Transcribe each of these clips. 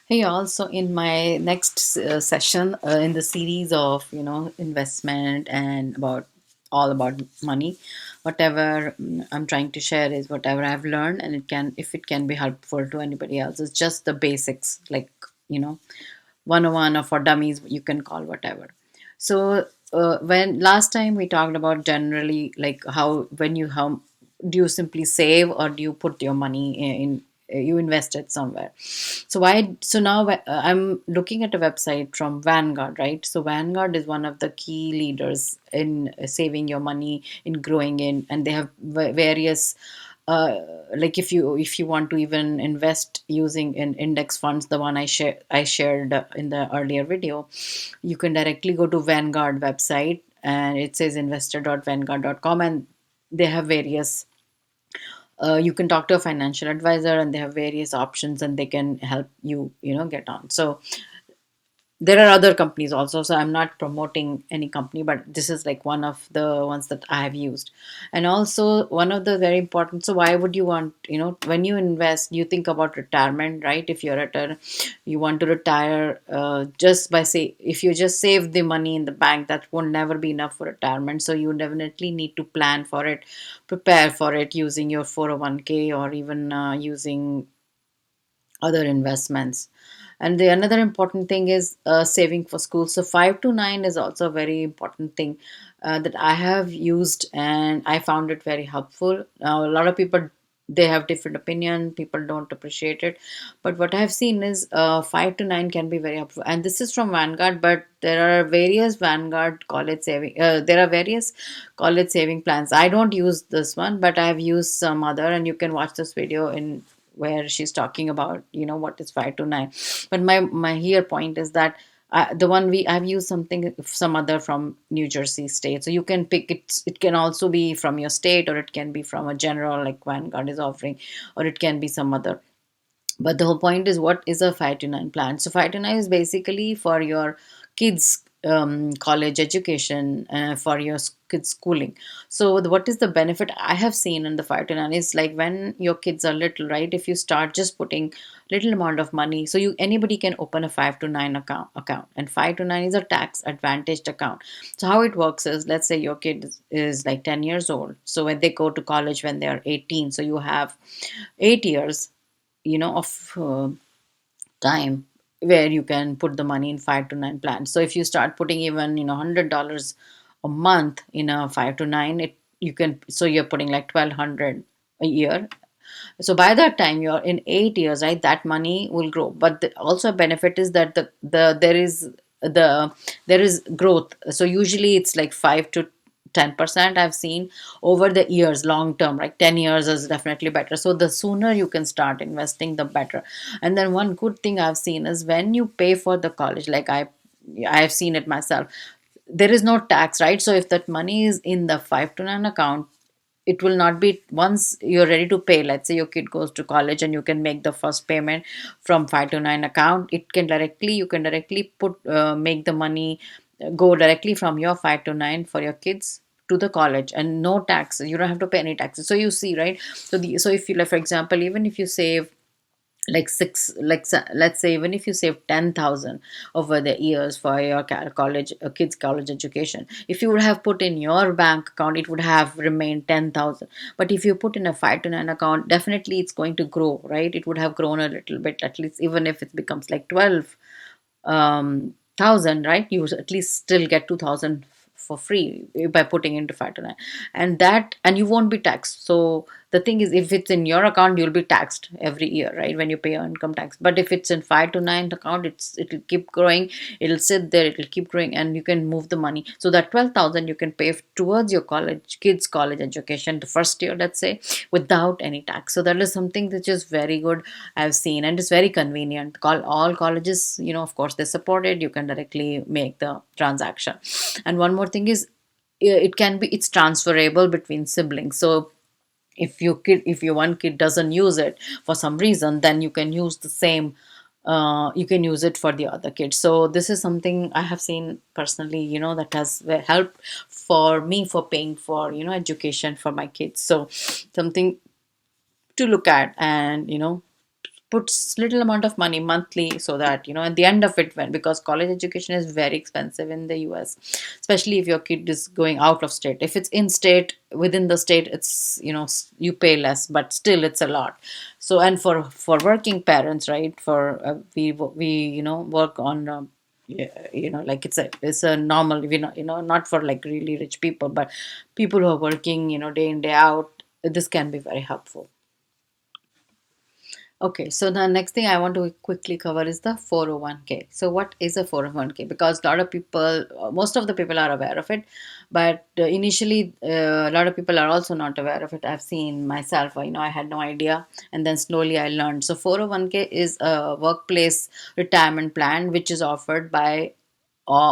Hey, also in my next session in the series of investment and about all about money, whatever I'm trying to share is whatever I've learned, and it can if it can be helpful to anybody else. It's just the basics, like you know 101 or for dummies, you can call whatever. So when last time we talked about generally like how do you simply save or do you put your money you invest it somewhere. So now I'm looking at a website from Vanguard, right? So Vanguard is one of the key leaders in saving your money, in growing in, and they have various uh, like if you want to even invest using in index funds, the one I shared in the earlier video, you can directly go to Vanguard website, and it says investor.vanguard.com, and they have various you can talk to a financial advisor, and they have various options, and they can help you get on. So there are other companies also, so I'm not promoting any company, but this is like one of the ones that I have used. And also one of the very important, so why would you want, when you invest, you think about retirement, right? If you're at a you want to retire, just by say if you just save the money in the bank, that won't never be enough for retirement. So you definitely need to plan for it, prepare for it using your 401k, or even using other investments. And the another important thing is saving for school. So 5 to 9 is also a very important thing that I have used, and I found it very helpful. Now a lot of people, they have different opinion, people don't appreciate it, but what I have seen is 5 to 9 can be very helpful. And this is from Vanguard, but there are various Vanguard college saving there are various college saving plans. I don't use this one, but I have used some other, and you can watch this video in where she's talking about what is 5 to 9. But my here point is that the one I've used some other from New Jersey state, so you can pick it. It can also be from your state, or it can be from a general like Vanguard is offering, or it can be some other. But the whole point is, what is a 5 to 9 plan? So 5 to 9 is basically for your kids college education, for your kids schooling. So what is the benefit I have seen in the 5 to 9 is like when your kids are little, right? If you start just putting little amount of money, so you anybody can open a 5 to 9 account, and 5 to 9 is a tax advantaged account. So how it works is, let's say your kid is like 10 years old, so when they go to college when they are 18, so you have 8 years of time where you can put the money in 5 to 9 plans. So if you start putting even $100 a month in a 5 to 9, it you can, so you're putting like 1,200 a year. So by that time you're in 8 years, right, that money will grow. But also a benefit is that the there is growth. So usually it's like 5 to 10% I've seen over the years, long term, like 10 years is definitely better. So the sooner you can start investing, the better. And then one good thing I've seen is when you pay for the college, like I've seen it myself, there is no tax, right? So if that money is in the 5 to 9 account, it will not be, once you're ready to pay, let's say your kid goes to college and you can make the first payment from 5 to 9 account, you can directly put make the money go directly from your 5 to 9 for your kids to the college, and no taxes, you don't have to pay any taxes. So you see, right? So if you, like, for example, even if you save like let's say even if you save 10,000 over the years for your college kids college education, if you would have put in your bank account, it would have remained 10,000. But if you put in a 5 to 9 account, definitely it's going to grow, right? It would have grown a little bit, at least, even if it becomes like 12 thousand, right? You at least still get 2,000 for free by putting into 5 to 9, and you won't be taxed. So the thing is, if it's in your account, you'll be taxed every year, right, when you pay your income tax. But if it's in 5 to 9 account, it'll keep growing, it'll sit there, it'll keep growing, and you can move the money. So that 12,000 you can pay towards your kids college education the first year, let's say, without any tax. So that is something which is very good, I've seen, and it's very convenient. All colleges, of course, they support it. You can directly make the transaction. And one more thing is, it's transferable between siblings. So if your one kid doesn't use it for some reason, then you can use the same, you can use it for the other kids. So this is something I have seen personally, that has helped for me for paying for education for my kids. So something to look at, and puts little amount of money monthly, so that at the end of it, when because college education is very expensive in the US, especially if your kid is going out of state. If it's in state, within the state, it's you pay less, but still it's a lot. So, and for working parents, right, for we work on yeah, like it's a normal, not for like really rich people, but people who are working day in day out, this can be very helpful. Okay, so the next thing I want to quickly cover is the 401k. So, what is a 401k? Because a lot of people, most of the people are aware of it, but initially, a lot of people are also not aware of it. I've seen myself, I had no idea, and then slowly I learned. So, 401k is a workplace retirement plan which is offered by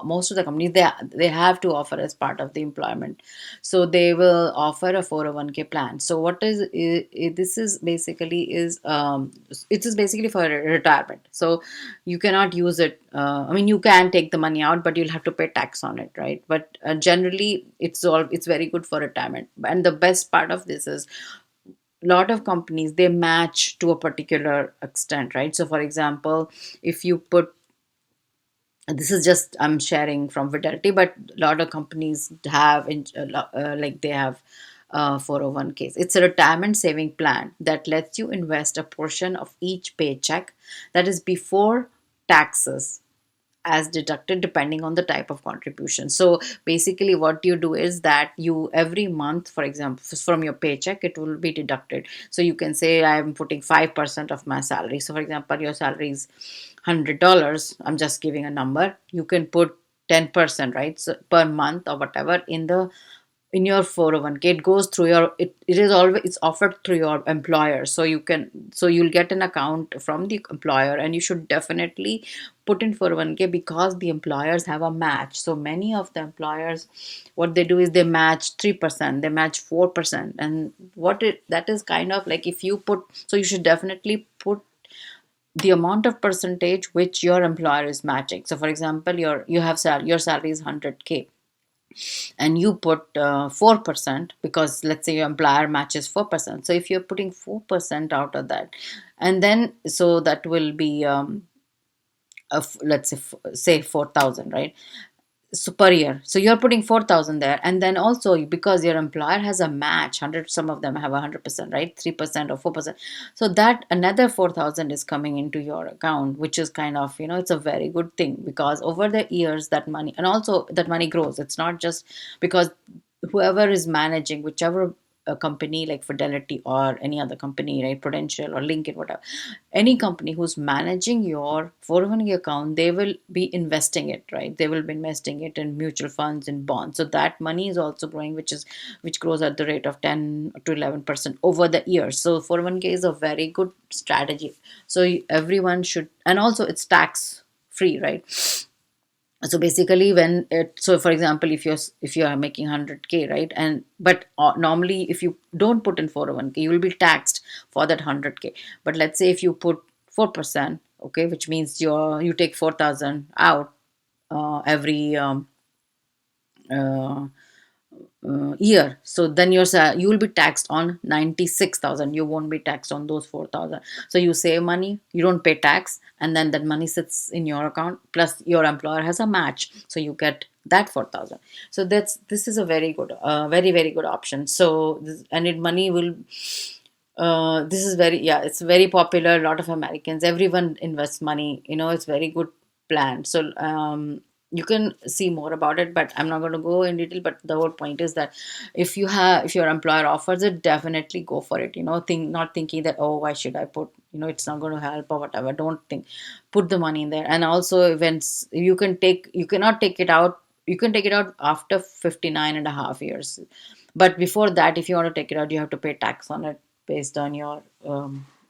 most of the companies. They have to offer as part of the employment, so they will offer a 401k plan. So what is this is basically is it is basically for retirement. So you cannot use it, I mean, you can take the money out, but you'll have to pay tax on it, right? But generally it's very good for retirement. And the best part of this is, a lot of companies, they match to a particular extent, right? So for example, if you put, this is just I'm sharing from Fidelity, but a lot of companies have like they have 401ks. It's a retirement saving plan that lets you invest a portion of each paycheck, that is before taxes, as deducted depending on the type of contribution. So basically what you do is that you every month, for example, from your paycheck, it will be deducted. So you can say I'm putting 5% of my salary. So for example, your salary is $100. I'm just giving a number. You can put 10%, right? So per month or whatever in your 401k. It goes through your, it is always, it's offered through your employer. So you'll get an account from the employer, and you should definitely put in 401k, because the employers have a match. So many of the employers, what they do is they match 3%, they match 4%. And that is kind of like, if you put, so you should definitely put the amount of percentage which your employer is matching. So for example, your salary is 100k, and you put 4%, because let's say your employer matches 4%. So if you're putting 4% out of that, and then so that will be let's say 4,000, right? So per year, so you're putting 4,000 there, and then also because your employer has a match 100, some of them have 100%, right? 3% or 4%. So that another 4,000 is coming into your account, which is kind of, it's a very good thing, because over the years that money, and also that money grows. It's not just because whoever is managing, whichever a company like Fidelity or any other company, right, Prudential or Lincoln, whatever, any company who's managing your 401k account, they will be investing it, right? They will be investing it in mutual funds and bonds. So that money is also growing, which grows at the rate of 10 to 11% over the years. So 401k is a very good strategy. So everyone should, and also it's tax free, right? So basically, when it, so for example, if you're making 100k, right, and but normally if you don't put in 401k, you will be taxed for that 100k. But let's say if you put 4%, okay, which means you take 4,000 out every uh, year. So then you will be taxed on 96,000. You won't be taxed on those 4,000. So you save money, you don't pay tax, and then that money sits in your account. Plus your employer has a match, so you get that 4,000. So this is a very good, very very good option. So and it money will. This is very, yeah, it's very popular. A lot of Americans, everyone invests money. It's very good plan. So you can see more about it, but I'm not going to go in detail. But the whole point is that if your employer offers it, definitely go for it. Not thinking that, oh, why should I put, it's not going to help or whatever. Don't think, put the money in there. And also events, you cannot take it out. You can take it out after 59 and a half years. But before that, if you want to take it out, you have to pay tax on it based on your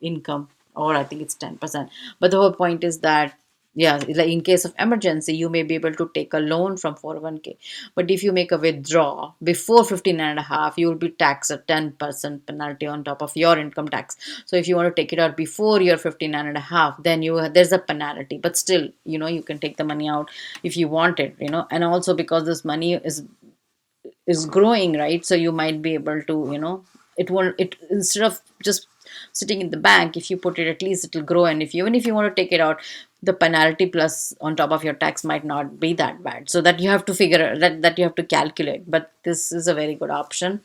income, or I think it's 10%. But the whole point is that, yeah, like in case of emergency, you may be able to take a loan from 401k. But if you make a withdrawal before 59 and a half, you will be taxed a 10% penalty on top of your income tax. So if you want to take it out before you're 59 and a half, then there's a penalty. But still, you can take the money out if you want it. And also because this money is growing, right? So you might be able to, it won't, it instead of just sitting in the bank, if you put it, at least it will grow. And if you, even if you want to take it out, the penalty plus on top of your tax might not be that bad. So that you have to figure that you have to calculate. But this is a very good option,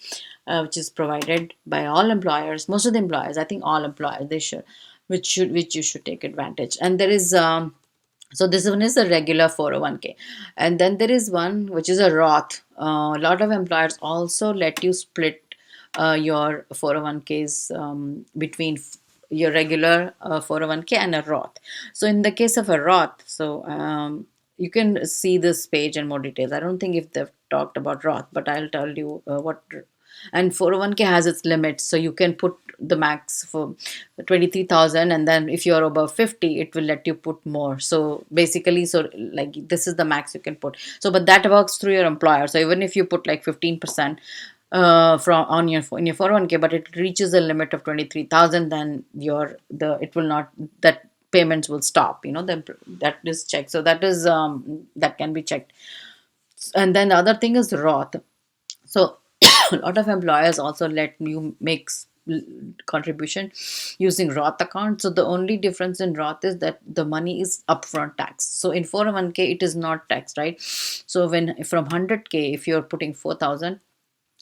which is provided by all employers. Most of the employers, I think all employers, they should, which you should take advantage. And there is so this one is a regular 401k, and then there is one which is a roth. A lot of employers also let you split your 401ks between your regular 401k and a roth. So in the case of a roth, so you can see this page in more details. I don't think if they've talked about roth, but I'll tell you what. And 401k has its limits, so you can put the max for 23,000, and then if you're above 50 it will let you put more. So basically, so like this is the max you can put. So but that works through your employer. So even if you put like 15% from on your in your 401k, but it reaches a limit of 23,000, then your the it will not, that payments will stop, that is checked. So that is that can be checked. And then the other thing is roth. So a lot of employers also let you make contribution using roth account. So the only difference in roth is that the money is upfront tax. So in 401k it is not taxed, right? So when from 100k, if you're putting 4,000,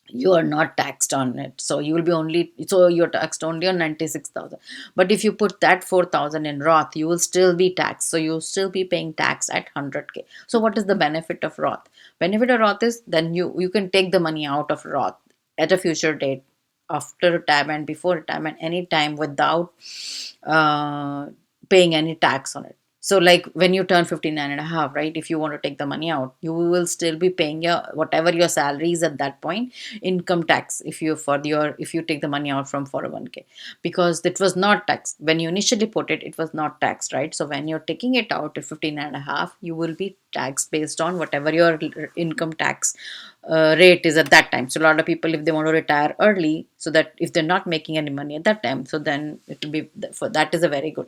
you are not taxed on it. So you will be only, so you're taxed only on 96,000. But if you put that 4,000 in roth, you will still be taxed. So you'll still be paying tax at 100k. So what is the benefit of roth? Benefit of roth is then you can take the money out of roth at a future date, after retirement, before retirement, anytime, without uh, paying any tax on it. So like when you turn 59 and a half, right, if you want to take the money out, you will still be paying your whatever your salary is at that point, income tax, if you for your if you take the money out from 401k, because it was not taxed when you initially put it. It was not taxed, right? So when you're taking it out at 59 and a half, you will be taxed based on whatever your income tax rate is at that time. So a lot of people, if they want to retire early, so that if they're not making any money at that time, so then it will be for that is a very good.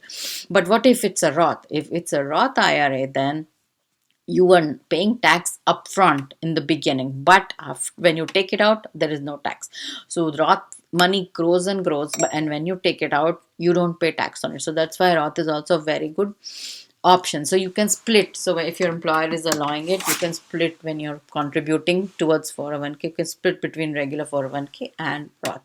But what if it's a roth? If it's a roth IRA, then you are paying tax upfront in the beginning, but when you take it out, there is no tax. So roth money grows and grows, and when you take it out, you don't pay tax on it. So that's why roth is also a very good option. So you can split. So if your employer is allowing it, you can split when you're contributing towards 401k. You can split between regular 401k and roth.